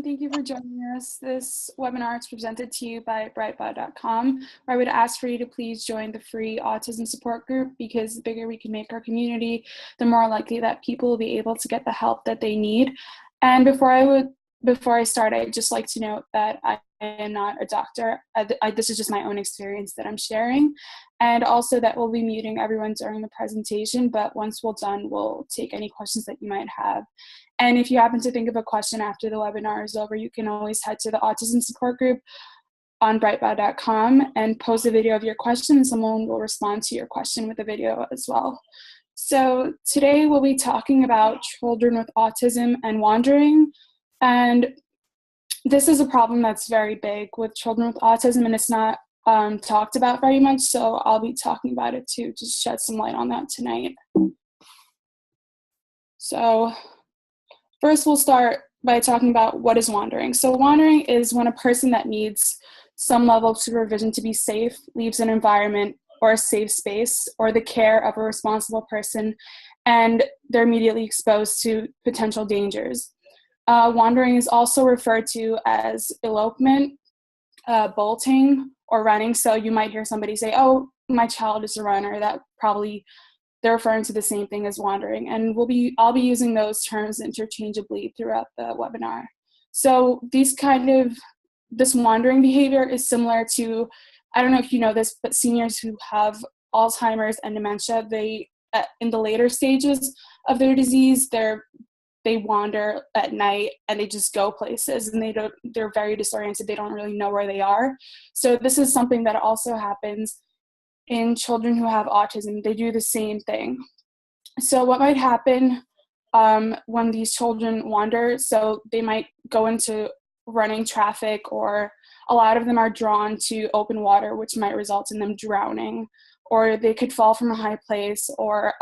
everyone. Thank you for joining us. This webinar is presented to you by brightbot.com, where I would ask for you to please join the free autism support group, because the bigger we can make our community, the more likely that people will be able to get the help that they need. And before I start, I'd just like to note that I am not a doctor. This is just my own experience that I'm sharing. And also that we'll be muting everyone during the presentation, but once we're done, we'll take any questions that you might have. And if you happen to think of a question after the webinar is over, you can always head to the autism support group on brightbot.com and post a video of your question, and someone will respond to your question with a video as well. So today we'll be talking about children with autism and wandering. And this is a problem that's very big with children with autism, and it's not talked about very much, so I'll be talking about it to just shed some light on that tonight. So first, we'll start by talking about what is wandering. So wandering is when a person that needs some level of supervision to be safe leaves an environment or a safe space or the care of a responsible person, and they're immediately exposed to potential dangers. Wandering is also referred to as elopement, bolting, or running. So you might hear somebody say, oh, my child is a runner. That probably they're referring to the same thing as wandering. And I'll be using those terms interchangeably throughout the webinar. So this wandering behavior is similar to, I don't know if you know this, but seniors who have Alzheimer's and dementia, in the later stages of their disease, they wander at night and they just go places, and they're very disoriented. They don't really know where they are. So this is something that also happens in children who have autism. They do the same thing. So what might happen when these children wander, so they might go into running traffic, or a lot of them are drawn to open water, which might result in them drowning, or they could fall from a high place, or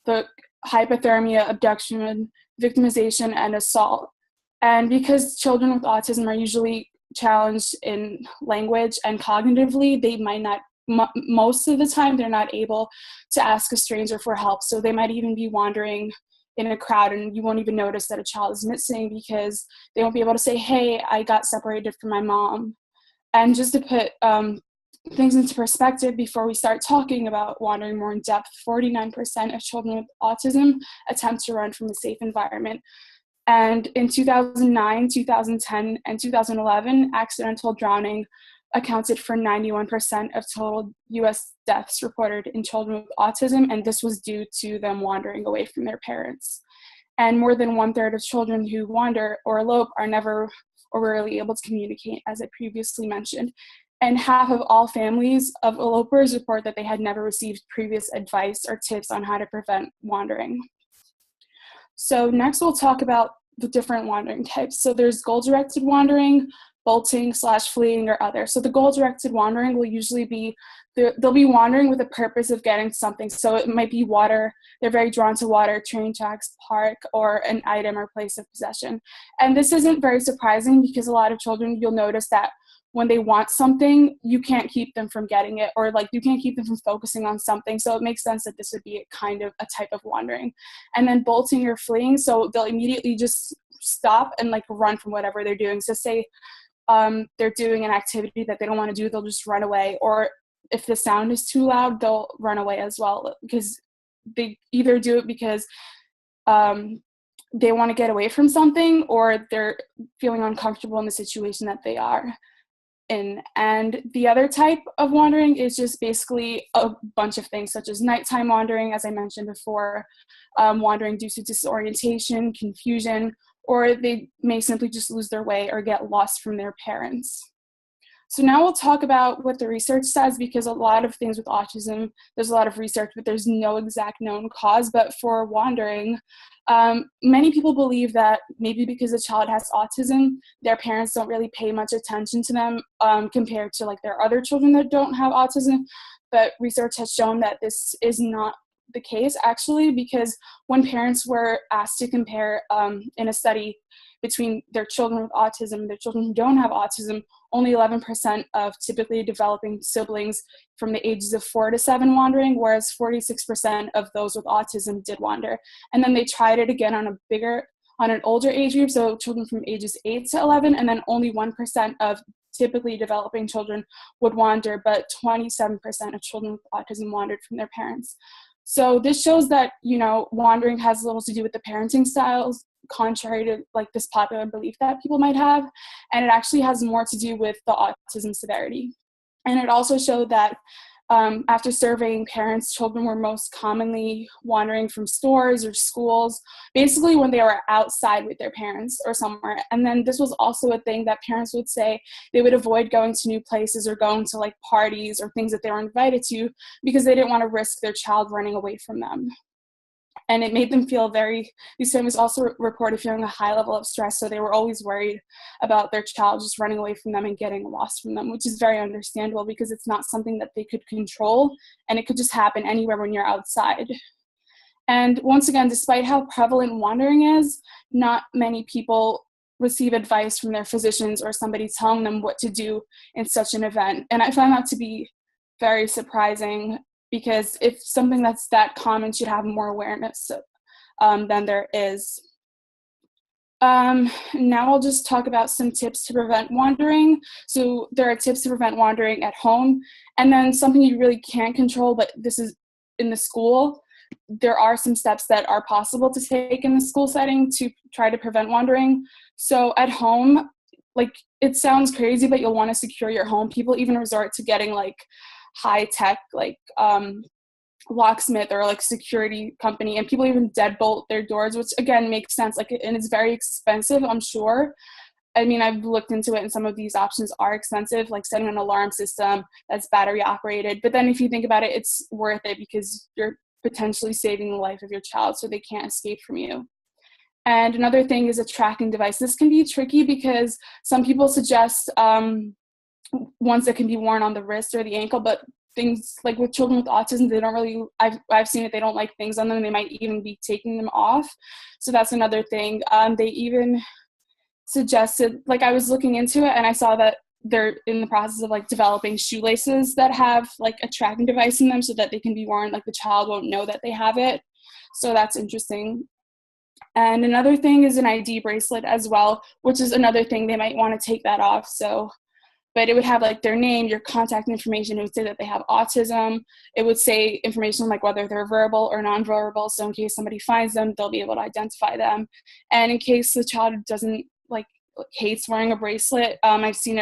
the hypothermia, abduction, victimization, and assault. And because children with autism are usually challenged in language and cognitively, they might not, most of the time, they're not able to ask a stranger for help. So they might even be wandering in a crowd and you won't even notice that a child is missing, because they won't be able to say, hey, I got separated from my mom. And just to put things into perspective before we start talking about wandering more in depth, 49% of children with autism attempt to run from a safe environment. And in 2009, 2010, and 2011, accidental drowning accounted for 91% of total US deaths reported in children with autism, and this was due to them wandering away from their parents. And more than 1/3 of children who wander or elope are never or rarely able to communicate, as I previously mentioned. And half of all families of elopers report that they had never received previous advice or tips on how to prevent wandering. So next we'll talk about the different wandering types. So there's goal-directed wandering, bolting, /fleeing, or other. So the goal-directed wandering will usually be, they'll be wandering with the purpose of getting something. So it might be water. They're very drawn to water, train tracks, park, or an item or place of possession. And this isn't very surprising, because a lot of children, you'll notice that when they want something, you can't keep them from getting it, or you can't keep them from focusing on something. So it makes sense that this would be kind of a type of wandering. And then bolting or fleeing, so they'll immediately just stop and run from whatever they're doing. So say they're doing an activity that they don't want to do, they'll just run away. Or if the sound is too loud, they'll run away as well, because they either do it because they want to get away from something, or they're feeling uncomfortable in the situation that they are in. And the other type of wandering is just basically a bunch of things, such as nighttime wandering, as I mentioned before, wandering due to disorientation, confusion, or they may simply just lose their way or get lost from their parents. So now we'll talk about what the research says, because a lot of things with autism, there's a lot of research, but there's no exact known cause. But for wandering, many people believe that maybe because a child has autism, their parents don't really pay much attention to them compared to their other children that don't have autism. But research has shown that this is not the case, actually, because when parents were asked to compare in a study between their children with autism and their children who don't have autism, only 11% of typically developing siblings from the ages of 4 to 7 wandering, whereas 46% of those with autism did wander. And then they tried it again on on an older age group, so children from ages 8 to 11, and then only 1% of typically developing children would wander, but 27% of children with autism wandered from their parents. So this shows that, wandering has little to do with the parenting styles, contrary to like this popular belief that people might have, and it actually has more to do with the autism severity. And it also showed that after surveying parents, children were most commonly wandering from stores or schools, basically when they were outside with their parents or somewhere. And then this was also a thing that parents would say they would avoid going to new places or going to like parties or things that they were invited to because they didn't want to risk their child running away from them. And it made them feel these families also reported feeling a high level of stress, so they were always worried about their child just running away from them and getting lost from them, which is very understandable because it's not something that they could control, and it could just happen anywhere when you're outside. And once again, despite how prevalent wandering is, not many people receive advice from their physicians or somebody telling them what to do in such an event. And I find that to be very surprising, because if something that's that common should have more awareness than there is. Now I'll just talk about some tips to prevent wandering. So there are tips to prevent wandering at home, and then something you really can't control, but this is in the school. There are some steps that are possible to take in the school setting to try to prevent wandering. So at home, like, it sounds crazy, but you'll want to secure your home. People even resort to getting like high tech, like locksmith or like security company, and people even deadbolt their doors, which again makes sense, like, and it's very expensive, I'm sure. I mean, I've looked into it and some of these options are expensive, like setting an alarm system that's battery operated. But then if you think about it, it's worth it because you're potentially saving the life of your child, so they can't escape from you. And another thing is a tracking device. This can be tricky because some people suggest ones that can be worn on the wrist or the ankle, but things like with children with autism, they don't really, I've seen it, they don't like things on them. They might even be taking them off. So that's another thing. They even suggested, like, I was looking into it and I saw that they're in the process of like developing shoelaces that have like a tracking device in them so that they can be worn, like the child won't know that they have it. So that's interesting. And another thing is an ID bracelet as well, which is another thing, they might want to take that off. So, but it would have like their name, your contact information. It would say that they have autism. It would say information like whether they're verbal or nonverbal. So in case somebody finds them, they'll be able to identify them. And in case the child doesn't hates wearing a bracelet, I've seen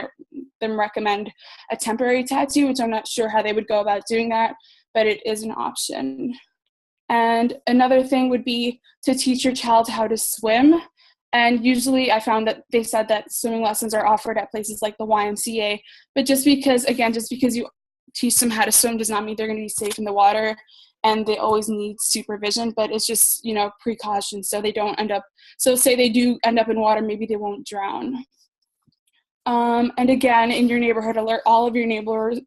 them recommend a temporary tattoo, which I'm not sure how they would go about doing that, but it is an option. And another thing would be to teach your child how to swim. And usually I found that they said that swimming lessons are offered at places like the YMCA, but just because you teach them how to swim does not mean they're going to be safe in the water, and they always need supervision, but it's just, precautions so they don't end up, so say they do end up in water, maybe they won't drown. And again, in your neighborhood, alert all of your neighbors.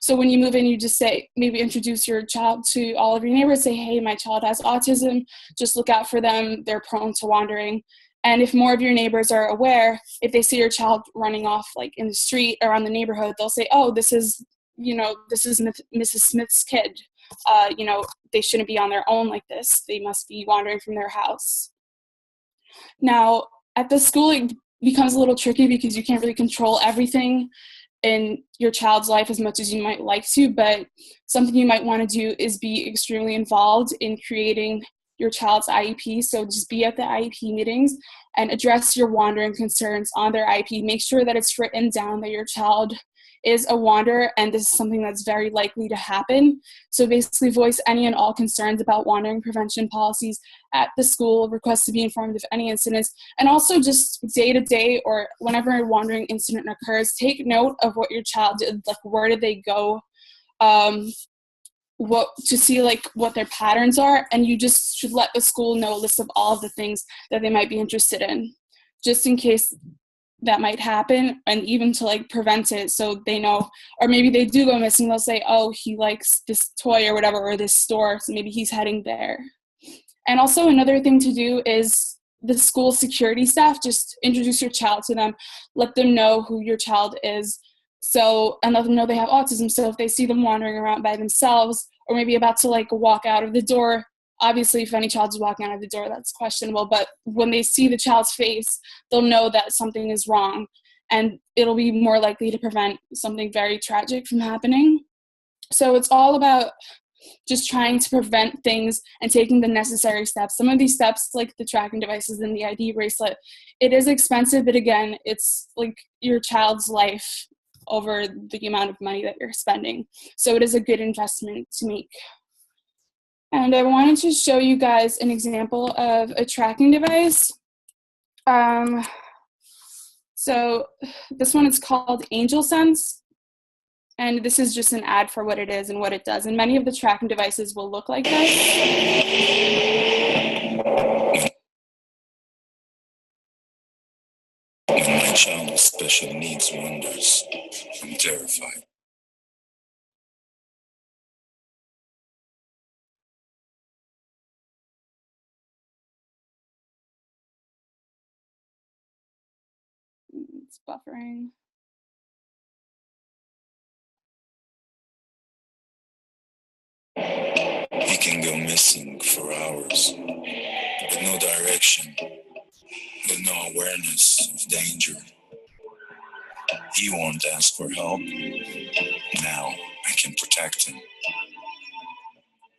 So when you move in, you just say, maybe introduce your child to all of your neighbors. Say, hey, my child has autism. Just look out for them. They're prone to wandering. And if more of your neighbors are aware, if they see your child running off like in the street around the neighborhood, they'll say, oh, this is Mrs. Smith's kid. They shouldn't be on their own like this. They must be wandering from their house. Now, at the school, it becomes a little tricky because you can't really control everything in your child's life as much as you might like to, but something you might want to do is be extremely involved in creating your child's IEP. So just be at the IEP meetings and address your wandering concerns on their IEP. Make sure that it's written down that your child is a wanderer and this is something that's very likely to happen. So basically voice any and all concerns about wandering prevention policies at the school, request to be informed of any incidents, and also just day to day or whenever a wandering incident occurs, take note of what your child did, like where did they go, to see like what their patterns are, and you just should let the school know a list of all of the things that they might be interested in, just in case that might happen, and even to like prevent it so they know. Or maybe they do go missing, they'll say, oh, he likes this toy or whatever, or this store, so maybe he's heading there. And also another thing to do is the school security staff, just introduce your child to them, let them know who your child is, and let them know they have autism. So if they see them wandering around by themselves or maybe about to like walk out of the door, obviously if any child is walking out of the door, that's questionable, but when they see the child's face, they'll know that something is wrong, and it'll be more likely to prevent something very tragic from happening. So it's all about just trying to prevent things and taking the necessary steps. Some of these steps, like the tracking devices and the ID bracelet, it is expensive, but again, it's like your child's life over the amount of money that you're spending. So it is a good investment to make. And I wanted to show you guys an example of a tracking device. So this one is called Angel Sense. And this is just an ad for what it is and what it does. And many of the tracking devices will look like this. When my child with special needs wanders, I'm terrified. It's buffering. He can go missing for hours, with no direction, with no awareness of danger. He won't ask for help. Now I can protect him,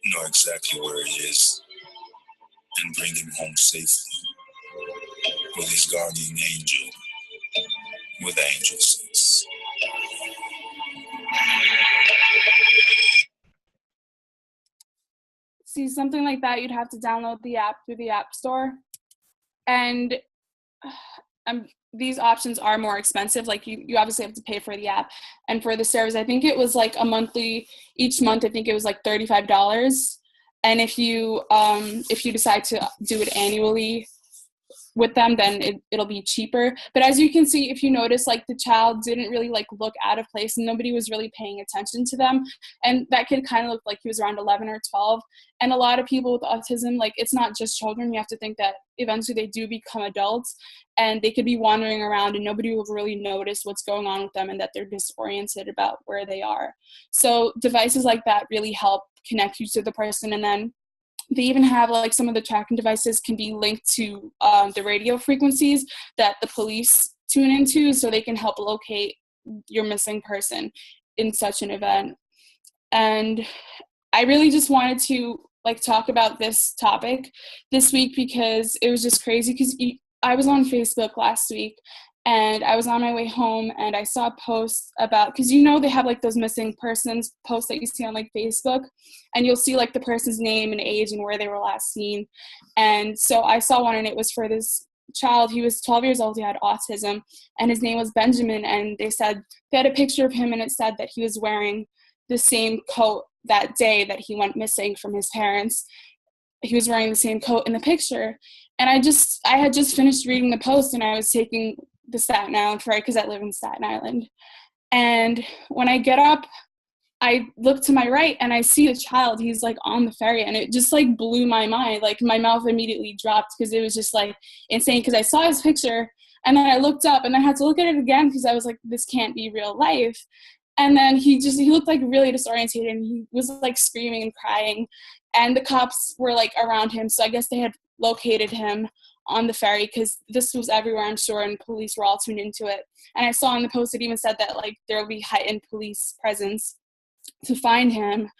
know exactly where he is, and bring him home safely with his guardian angel, with Angel Sense. See, something like that, you'd have to download the app through the App Store. And these options are more expensive. Like you obviously have to pay for the app. And for the service, I think it was like each month, I think it was like $35. And if you decide to do it annually with them, then it'll be cheaper. But as you can see, if you notice, like the child didn't really like look out of place and nobody was really paying attention to them. And that kid kind of looked like he was around 11 or 12. And a lot of people with autism, like it's not just children. You have to think that eventually they do become adults and they could be wandering around and nobody will really notice what's going on with them and that they're disoriented about where they are. So devices like that really help connect you to the person. And then they even have like some of the tracking devices can be linked to the radio frequencies that the police tune into, so they can help locate your missing person in such an event. And I really just wanted to like talk about this topic this week because it was just crazy, because I was on Facebook last week and I was on my way home and I saw a post about, because they have like those missing persons posts that you see on like Facebook, and you'll see like the person's name and age and where they were last seen. And so I saw one and it was for this child. He was 12 years old, he had autism, and his name was Benjamin, and they had a picture of him and it said that he was wearing the same coat that day that he went missing from his parents. He was wearing the same coat in the picture. And I had just finished reading the post and I was taking the Staten Island ferry because I live in Staten Island. And when I get up, I look to my right and I see the child. He's like on the ferry, and it just like blew my mind. Like my mouth immediately dropped because it was just like insane, because I saw his picture and then I looked up and I had to look at it again because I was like, this can't be real life. And then he looked like really disoriented and he was like screaming and crying, and the cops were like around him. So I guess they had located him on the ferry because this was everywhere, I'm sure, and police were all tuned into it. And I saw in the post it even said that like there will be heightened police presence to find him.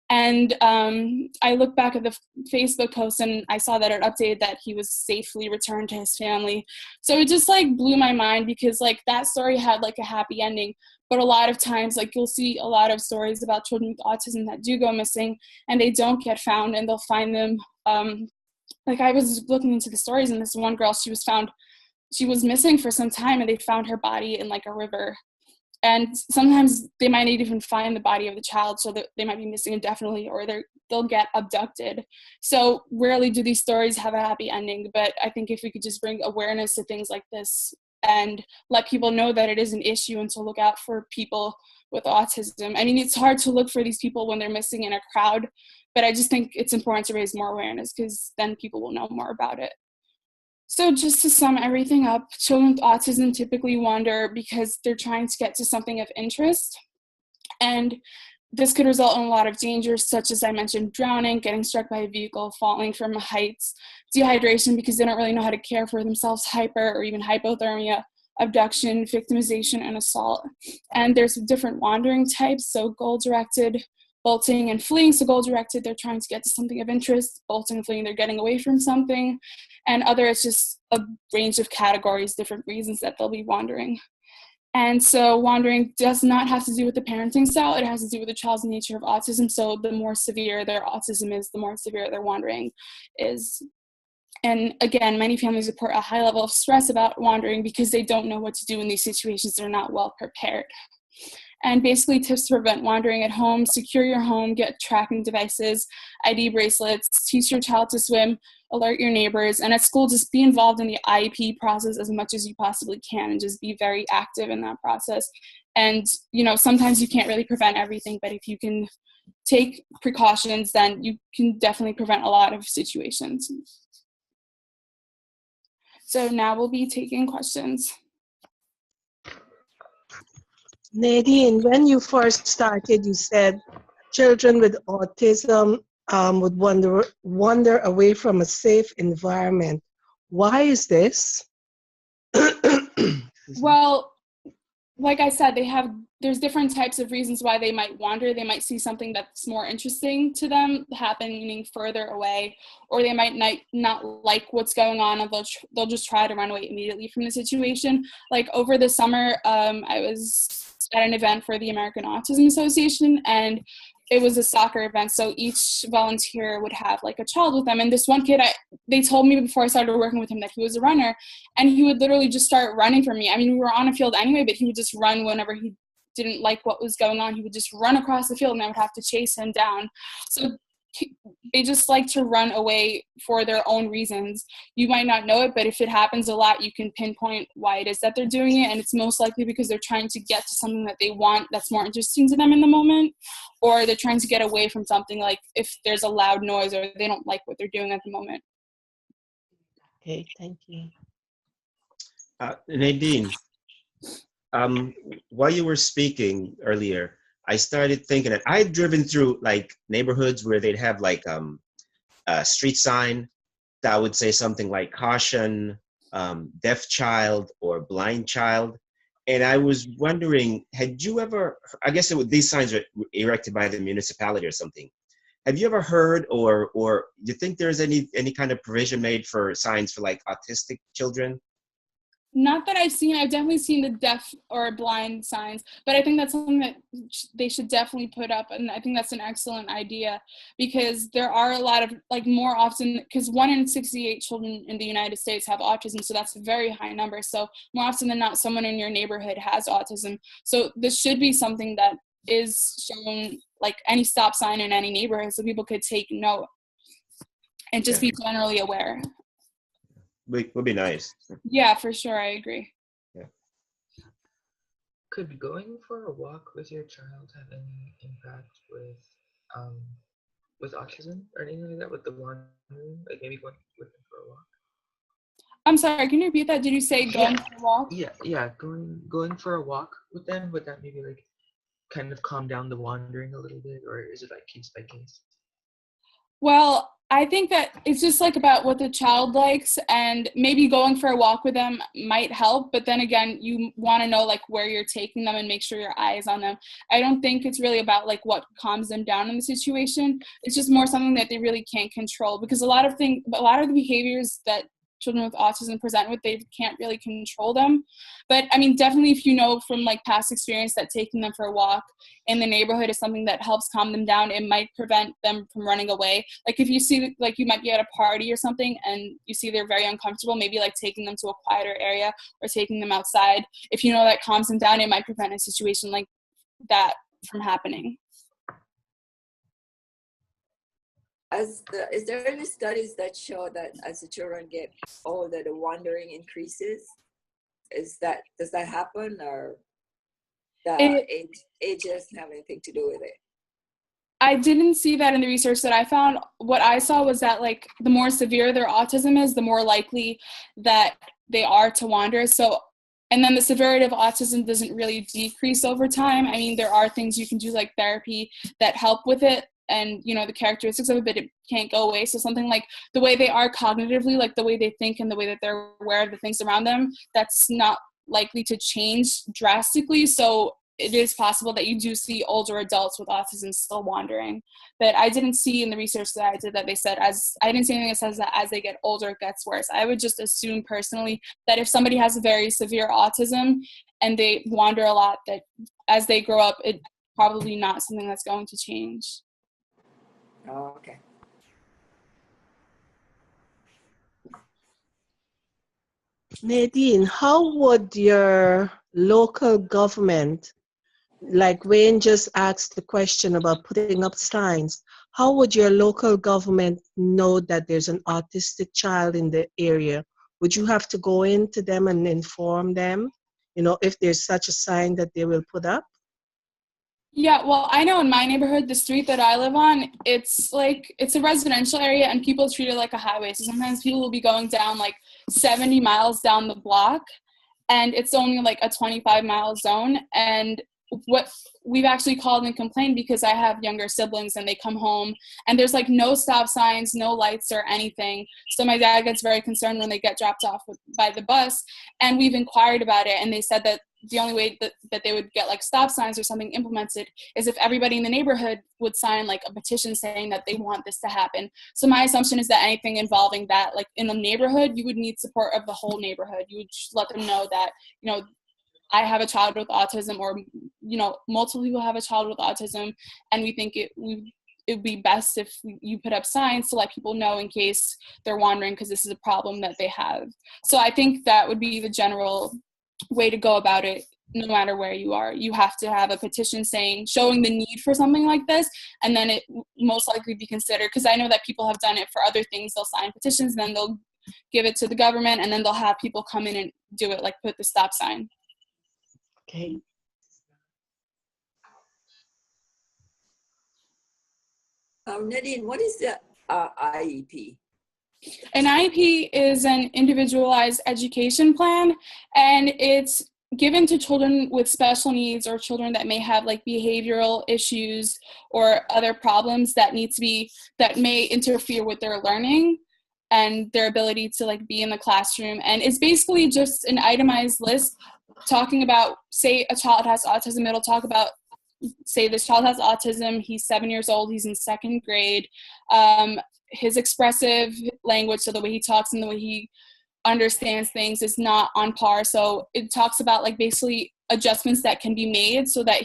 And I looked back at the Facebook post and I saw that it updated that he was safely returned to his family. So it just like blew my mind, because like that story had like a happy ending. But a lot of times, like you'll see a lot of stories about children with autism that do go missing and they don't get found, and they'll find them. Like I was looking into the stories, and this one girl, she was missing for some time, and they found her body in like a river. And sometimes they might not even find the body of the child, so that they might be missing indefinitely, or they'll get abducted. So rarely do these stories have a happy ending, but I think if we could just bring awareness to things like this and let people know that it is an issue and to look out for people with autism. I mean, it's hard to look for these people when they're missing in a crowd, but I just think it's important to raise more awareness, because then people will know more about it. So just to sum everything up, children with autism typically wander because they're trying to get to something of interest. And this could result in a lot of dangers, such as I mentioned, drowning, getting struck by a vehicle, falling from heights, dehydration because they don't really know how to care for themselves, hyper or even hypothermia, abduction, victimization, and assault. And there's different wandering types, so goal-directed, bolting and fleeing. So goal-directed, they're trying to get to something of interest. Bolting and fleeing, they're getting away from something. And other, it's just a range of categories, different reasons that they'll be wandering. And so wandering does not have to do with the parenting style. It has to do with the child's nature of autism. So the more severe their autism is, the more severe their wandering is. And again, many families report a high level of stress about wandering because they don't know what to do in these situations. They're not well prepared. And basically tips to prevent wandering at home: secure your home, get tracking devices, ID bracelets, teach your child to swim, alert your neighbors, and at school just be involved in the IEP process as much as you possibly can and just be very active in that process. And, you know, sometimes you can't really prevent everything, but if you can take precautions, then you can definitely prevent a lot of situations. So now we'll be taking questions. Nadine, when you first started, you said children with autism would wander away from a safe environment. Why is this? Well, like I said, there's different types of reasons why they might wander. They might see something that's more interesting to them happening further away, or they might not like what's going on, and they'll just try to run away immediately from the situation. Like over the summer, I was at an event for the American Autism Association, and it was a soccer event, so each volunteer would have like a child with them. And this one kid, they told me before I started working with him that he was a runner, and he would literally just start running from me. I mean, we were on a field anyway, but he would just run whenever he didn't like what was going on. He would just run across the field, and I would have to chase him down. So they just like to run away for their own reasons. You might not know it, but if it happens a lot, you can pinpoint why it is that they're doing it, and it's most likely because they're trying to get to something that they want that's more interesting to them in the moment, or they're trying to get away from something, like if there's a loud noise or they don't like what they're doing at the moment. Okay, thank you. Nadine, while you were speaking earlier, I started thinking that I'd driven through like neighborhoods where they'd have like a street sign that would say something like caution, deaf child or blind child. And I was wondering, had you ever, I guess these signs are erected by the municipality or something. Have you ever heard or do you think there's any kind of provision made for signs for like autistic children? Not that I've seen. I've definitely seen the deaf or blind signs, but I think that's something that they should definitely put up, and I think that's an excellent idea, because there are a lot of, like, more often, because 1 in 68 children in the United States have autism, so that's a very high number. So more often than not, someone in your neighborhood has autism. So this should be something that is shown, like any stop sign in any neighborhood, so people could take note and just be generally aware. Would be nice. Yeah, for sure. I agree. Yeah. Could going for a walk with your child have any impact with autism or anything like that, with the wandering, like maybe going with them for a walk? I'm sorry, can you repeat that? Did you say going for a walk? Yeah, going for a walk with them, would that maybe like kind of calm down the wandering a little bit, or is it like case by case? Well, I think that it's just like about what the child likes, and maybe going for a walk with them might help, but then again, you want to know like where you're taking them and make sure your eye is on them. I don't think it's really about like what calms them down in the situation. It's just more something that they really can't control, because a lot of the behaviors that children with autism present with, they can't really control them. But I mean, definitely if you know from like past experience that taking them for a walk in the neighborhood is something that helps calm them down, it might prevent them from running away. Like if you see, like you might be at a party or something and you see they're very uncomfortable, maybe like taking them to a quieter area or taking them outside. If you know that calms them down, it might prevent a situation like that from happening. Is there any studies that show that as the children get older, the wandering increases? Does that happen, or the age doesn't have anything to do with it? I didn't see that in the research that I found. What I saw was that like the more severe their autism is, the more likely that they are to wander. So And then the severity of autism doesn't really decrease over time. I mean, there are things you can do like therapy that help with it and, you know, the characteristics of it, but it can't go away. So something like the way they are cognitively, like the way they think and the way that they're aware of the things around them, that's not likely to change drastically. So it is possible that you do see older adults with autism still wandering. But I didn't see in the research that I did that they said I didn't see anything that says that as they get older, it gets worse. I would just assume personally that if somebody has a very severe autism and they wander a lot, that as they grow up, it's probably not something that's going to change. Oh, okay. Nadine, how would your local government, like Wayne just asked the question about putting up signs, how would your local government know that there's an autistic child in the area? Would you have to go into them and inform them, you know, if there's such a sign that they will put up? Yeah, well, I know in my neighborhood, the street that I live on, it's a residential area and people treat it like a highway. So sometimes people will be going down like 70 miles down the block and it's only like a 25-mile zone. And what we've actually called and complained because I have younger siblings and they come home and there's like no stop signs, no lights or anything. So my dad gets very concerned when they get dropped off by the bus, and we've inquired about it and they said that the only way that they would get like stop signs or something implemented is if everybody in the neighborhood would sign like a petition saying that they want this to happen. So my assumption is that anything involving that, like in the neighborhood, you would need support of the whole neighborhood. You would just let them know that, you know, I have a child with autism, or, you know, multiple people have a child with autism, and we think it would be best if you put up signs to let people know in case they're wandering, because this is a problem that they have. So I think that would be the general way to go about it. No matter where you are, you have to have a petition showing the need for something like this, and then it most likely be considered, because I know that people have done it for other things. They'll sign petitions, and then they'll give it to the government, and then they'll have people come in and do it, like put the stop sign. Okay. Nadine, what is the IEP? An IEP is an individualized education plan, and it's given to children with special needs or children that may have like behavioral issues or other problems that may interfere with their learning and their ability to like be in the classroom. And it's basically just an itemized list talking about, say a child has autism, it'll talk about, say this child has autism, he's 7 years old, he's in second grade, his expressive language, so the way he talks and the way he understands things is not on par. So it talks about like basically adjustments that can be made so that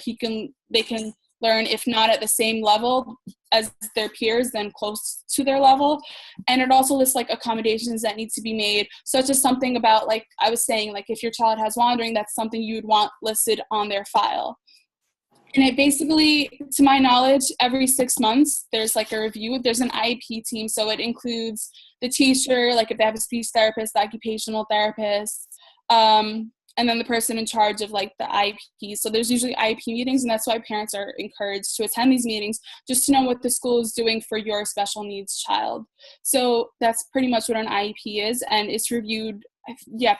they can learn, if not at the same level as their peers, then close to their level. And it also lists like accommodations that need to be made, such as something about, like I was saying, like if your child has wandering, that's something you would want listed on their file. And it basically, to my knowledge, every 6 months, there's like a review. There's an IEP team, so it includes the teacher, like if they have a speech therapist, the occupational therapist, and then the person in charge of like the IEP. So there's usually IEP meetings, and that's why parents are encouraged to attend these meetings, just to know what the school is doing for your special needs child. So that's pretty much what an IEP is, and it's reviewed,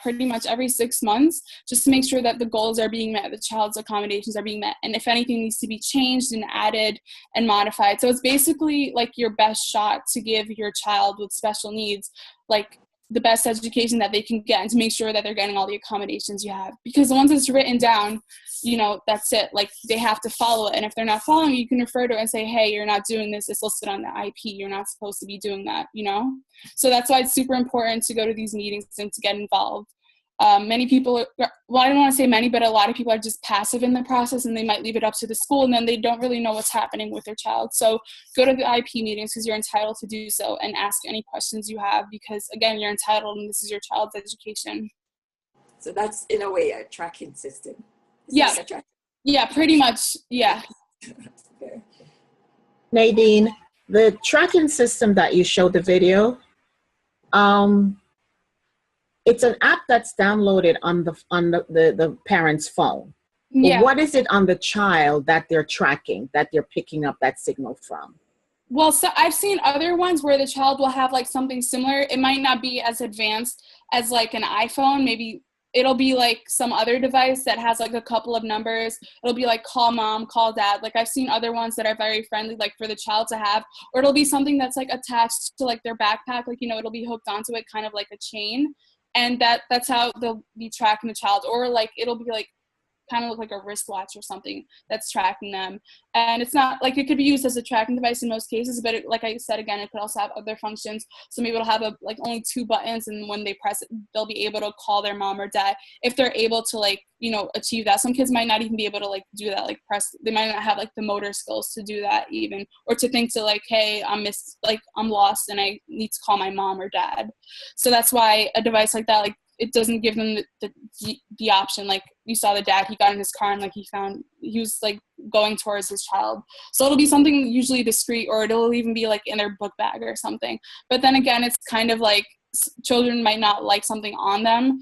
pretty much every 6 months, just to make sure that the goals are being met, the child's accommodations are being met, and if anything needs to be changed and added and modified. So it's basically like your best shot to give your child with special needs like the best education that they can get, and to make sure that they're getting all the accommodations you have. Because once it's written down, you know, that's it. Like they have to follow it, and if they're not following, you can refer to it and say, hey, you're not doing this, it's listed on the IEP, you're not supposed to be doing that, you know. So that's why it's super important to go to these meetings and to get involved. Many people, well, I don't want to say many, but a lot of people are just passive in the process, and they might leave it up to the school, and then they don't really know what's happening with their child. So go to the IEP meetings, because you're entitled to do so, and ask any questions you have, because again, you're entitled, and this is your child's education. So that's in a way a tracking system. Yeah. Yeah, pretty much. Yeah. Okay. Nadine, the tracking system that you showed the video, it's an app that's downloaded on the parent's phone. Yeah. What is it on the child that they're tracking, that they're picking up that signal from? Well, so I've seen other ones where the child will have like something similar. It might not be as advanced as like an iPhone, maybe it'll be like some other device that has like a couple of numbers. It'll be like call mom, call dad. Like I've seen other ones that are very friendly, like for the child to have, or it'll be something that's like attached to like their backpack. Like, you know, it'll be hooked onto it kind of like a chain. And that's how they'll be tracking the child. Or like, it'll be like kind of look like a wristwatch or something that's tracking them. And it's not like, it could be used as a tracking device in most cases, but it, like I said again, it could also have other functions. So maybe it'll have like only 2 buttons, and when they press it, they'll be able to call their mom or dad if they're able to, like, you know, achieve that. Some kids might not even be able to like do that, like press, they might not have like the motor skills to do that even, or to think to like, hey, I'm lost and I need to call my mom or dad. So that's why a device like that, like, it doesn't give them the option. Like you saw the dad, he got in his car and like he was like going towards his child. So it'll be something usually discreet, or it'll even be like in their book bag or something. But then again, it's kind of like children might not like something on them,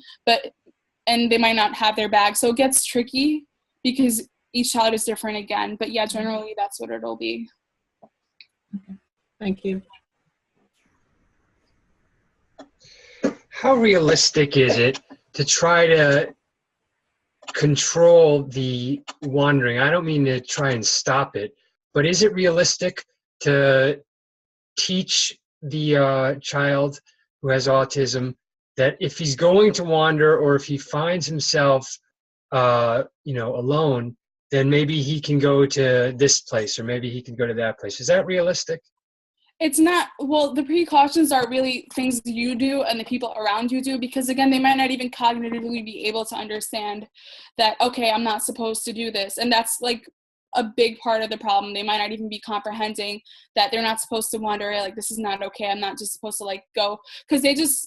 and they might not have their bag. So it gets tricky because each child is different again. But yeah, generally that's what it'll be. Okay. Thank you. How realistic is it to try to control the wandering? I don't mean to try and stop it, but is it realistic to teach the child who has autism that if he's going to wander, or if he finds himself, alone, then maybe he can go to this place, or maybe he can go to that place? Is that realistic? It's not, well, the precautions are really things you do and the people around you do, because again, they might not even cognitively be able to understand that, okay, I'm not supposed to do this. And that's like a big part of the problem. They might not even be comprehending that they're not supposed to wander, like this is not okay, I'm not just supposed to like go, because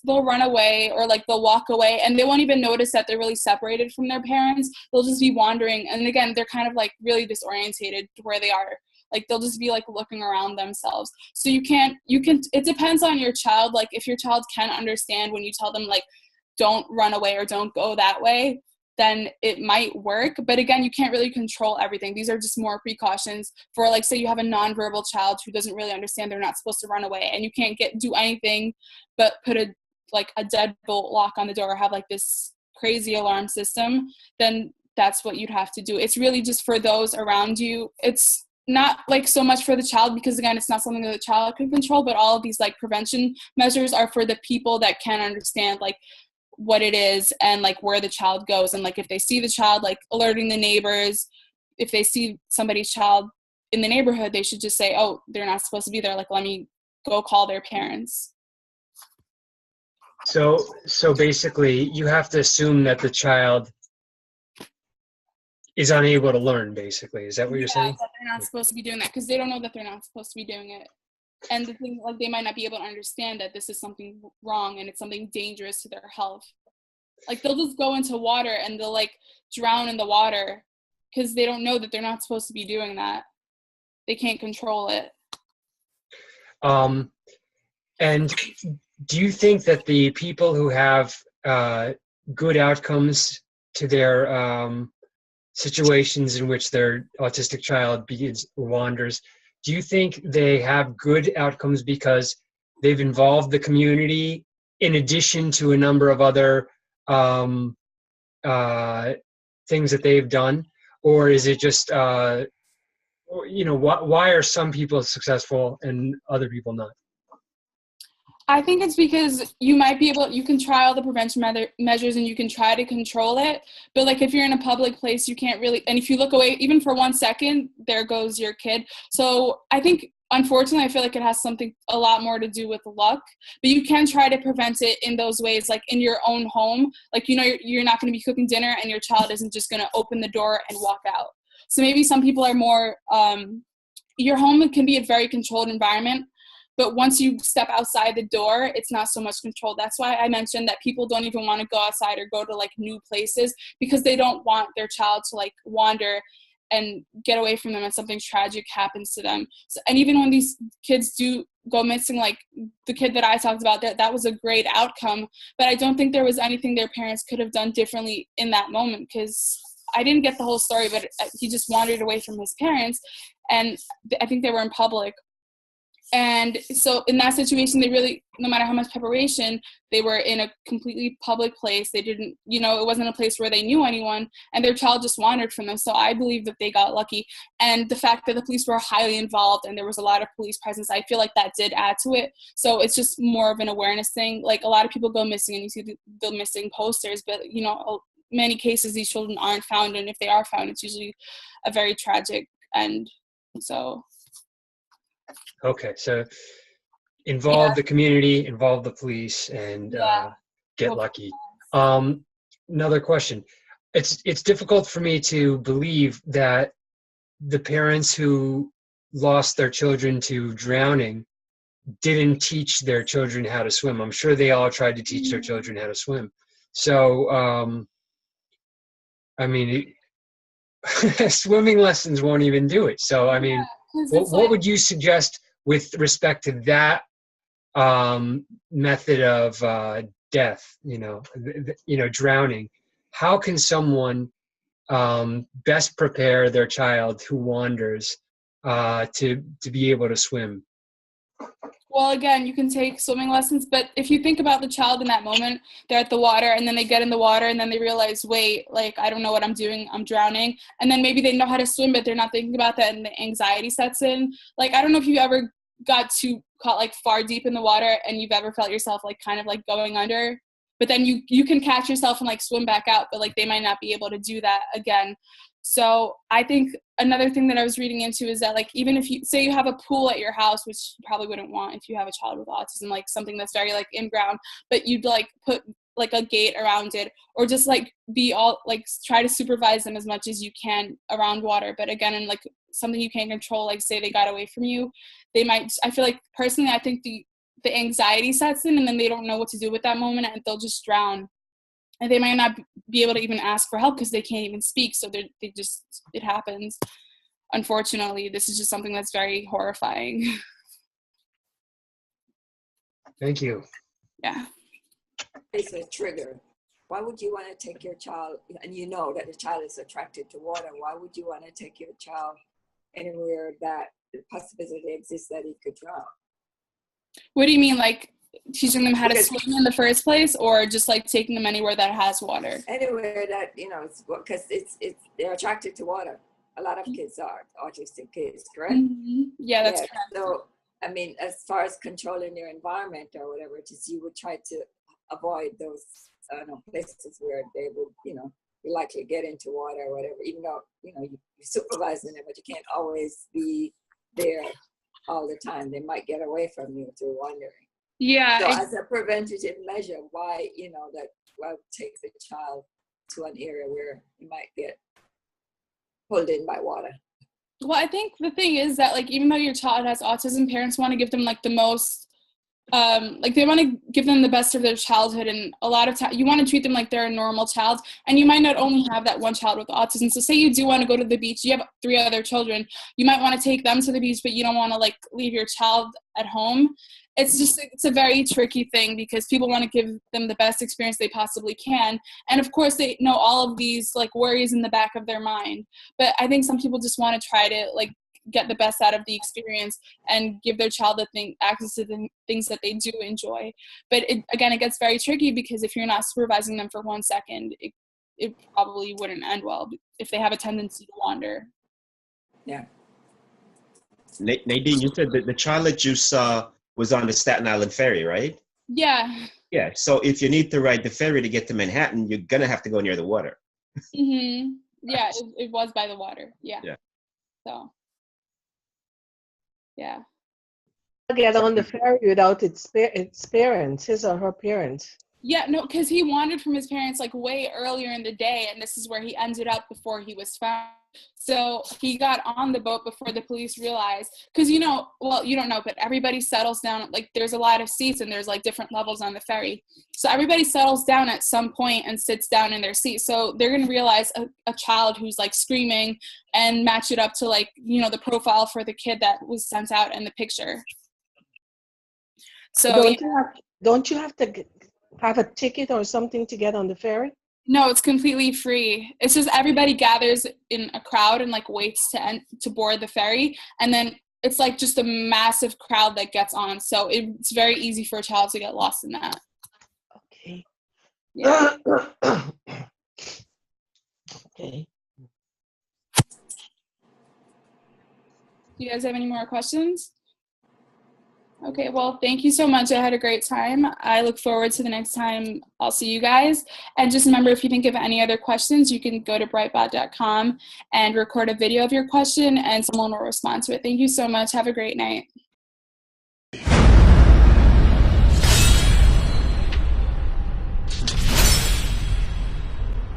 they'll run away, or like they'll walk away and they won't even notice that they're really separated from their parents. They'll just be wandering, and again, they're kind of like really disorientated to where they are. Like they'll just be like looking around themselves. So you can, it depends on your child. Like if your child can understand when you tell them like, don't run away or don't go that way, then it might work. But again, you can't really control everything. These are just more precautions for, like, say you have a nonverbal child who doesn't really understand they're not supposed to run away, and you can't do anything but put a deadbolt lock on the door, or have like this crazy alarm system, then that's what you'd have to do. It's really just for those around you. It's not like so much for the child, because again, it's not something that the child can control, but all of these like prevention measures are for the people that can understand like what it is and like where the child goes. And like if they see the child, like alerting the neighbors. If they see somebody's child in the neighborhood, they should just say, oh, they're not supposed to be there, like let me go call their parents. So basically you have to assume that the child is unable to learn, basically. Is that what you're saying? That they're not supposed to be doing that, because they don't know that they're not supposed to be doing it. And the thing, like, they might not be able to understand that this is something wrong and it's something dangerous to their health. Like they'll just go into water and they'll like drown in the water because they don't know that they're not supposed to be doing that. They can't control it. And do you think that the people who have good outcomes to their situations in which their autistic child wanders, do you think they have good outcomes because they've involved the community in addition to a number of other things that they've done? Or is it just, why are some people successful and other people not? I think it's because you can try all the prevention measures and you can try to control it. But like if you're in a public place, you can't really, and if you look away, even for 1 second, there goes your kid. So I think, unfortunately, I feel like it has a lot more to do with luck, but you can try to prevent it in those ways, like in your own home. Like, you're not going to be cooking dinner and your child isn't just going to open the door and walk out. So maybe some people are more, your home can be a very controlled environment. But once you step outside the door, it's not so much control. That's why I mentioned that people don't even want to go outside or go to like new places, because they don't want their child to like wander and get away from them and something tragic happens to them. So, and even when these kids do go missing, like the kid that I talked about, that was a great outcome. But I don't think there was anything their parents could have done differently in that moment, because I didn't get the whole story, but he just wandered away from his parents. And I think they were in public. And so in that situation, they really, no matter how much preparation, they were in a completely public place. They didn't, it wasn't a place where they knew anyone, and their child just wandered from them. So I believe that they got lucky. And the fact that the police were highly involved and there was a lot of police presence, I feel like that did add to it. So it's just more of an awareness thing. Like, a lot of people go missing and you see the missing posters, but, many cases these children aren't found. And if they are found, it's usually a very tragic end. So. Okay, so involve the community, involve the police, and get lucky. Another question. It's difficult for me to believe that the parents who lost their children to drowning didn't teach their children how to swim. I'm sure they all tried to teach their children how to swim. So, swimming lessons won't even do it. So, what would you suggest with respect to that method of death, drowning? How can someone best prepare their child who wanders to be able to swim? Well, again, you can take swimming lessons, but if you think about the child in that moment, they're at the water, and then they get in the water, and then they realize, wait, like, I don't know what I'm doing, I'm drowning. And then maybe they know how to swim, but they're not thinking about that, and the anxiety sets in. Like, I don't know if you ever got caught like far deep in the water and you've ever felt yourself like kind of like going under, but then you can catch yourself and like swim back out, but like they might not be able to do that again. So I think another thing that I was reading into is that, like, even if you say you have a pool at your house, which you probably wouldn't want if you have a child with autism, like something that's very like in ground, but you'd like put like a gate around it, or just like be all like try to supervise them as much as you can around water. But again, in like something you can't control, like say they got away from you, they might, I feel like personally, I think the anxiety sets in, and then they don't know what to do with that moment, and they'll just drown. And they might not be able to even ask for help because they can't even speak. So it happens. Unfortunately, this is just something that's very horrifying. Thank you. Yeah. It's a trigger. Why would you want to take your child, and you know that the child is attracted to water, why would you want to take your child anywhere that the possibility exists that he could drown? What do you mean, like teaching them how to swim in the first place, or just like taking them anywhere that has water? Anywhere that, because it's they're attracted to water. A lot of kids are autistic kids, correct? Mm-hmm. Yeah, that's correct. So, as far as controlling their environment or whatever it is, you would try to avoid those places where they would, be likely to get into water or whatever, even though, you're supervising them, but you can't always be there all the time. They might get away from you through wandering. Yeah. So as a preventative measure, why take the child to an area where you might get pulled in by water? Well, I think the thing is that, like, even though your child has autism, parents want to give them like the most, they want to give them the best of their childhood, and a lot of times you want to treat them like they're a normal child, and you might not only have that one child with autism. So say you do want to go to the beach, you have 3 other children, you might want to take them to the beach, but you don't want to like leave your child at home. It's a very tricky thing because people want to give them the best experience they possibly can. And of course they know all of these like worries in the back of their mind. But I think some people just want to try to like get the best out of the experience and give their child access to the things that they do enjoy. But it gets very tricky because if you're not supervising them for 1 second, it probably wouldn't end well if they have a tendency to wander. Yeah. Nadine, you said that the child that you saw was on the Staten Island ferry, right? Yeah. Yeah. So if you need to ride the ferry to get to Manhattan, you're gonna have to go near the water. Mm-hmm. Yeah, it was by the water. Yeah. Yeah. So. Yeah. Get on the ferry without its parents, his or her parents. Yeah, no, because he wandered from his parents like way earlier in the day, and this is where he ended up before he was found. So he got on the boat before the police realized, because you don't know, but everybody settles down. Like there's a lot of seats and there's like different levels on the ferry. So everybody settles down at some point and sits down in their seat. So they're going to realize a child who's like screaming and match it up to like, the profile for the kid that was sent out in the picture. So don't you have to have a ticket or something to get on the ferry? No, it's completely free. It's just everybody gathers in a crowd and like waits to board the ferry, and then it's like just a massive crowd that gets on. So it's very easy for a child to get lost in that. Okay. Yeah. Okay. Do you guys have any more questions? Okay, well, thank you so much. I had a great time. I look forward to the next time I'll see you guys. And just remember, if you think of any other questions, you can go to brightbot.com and record a video of your question, and someone will respond to it. Thank you so much. Have a great night.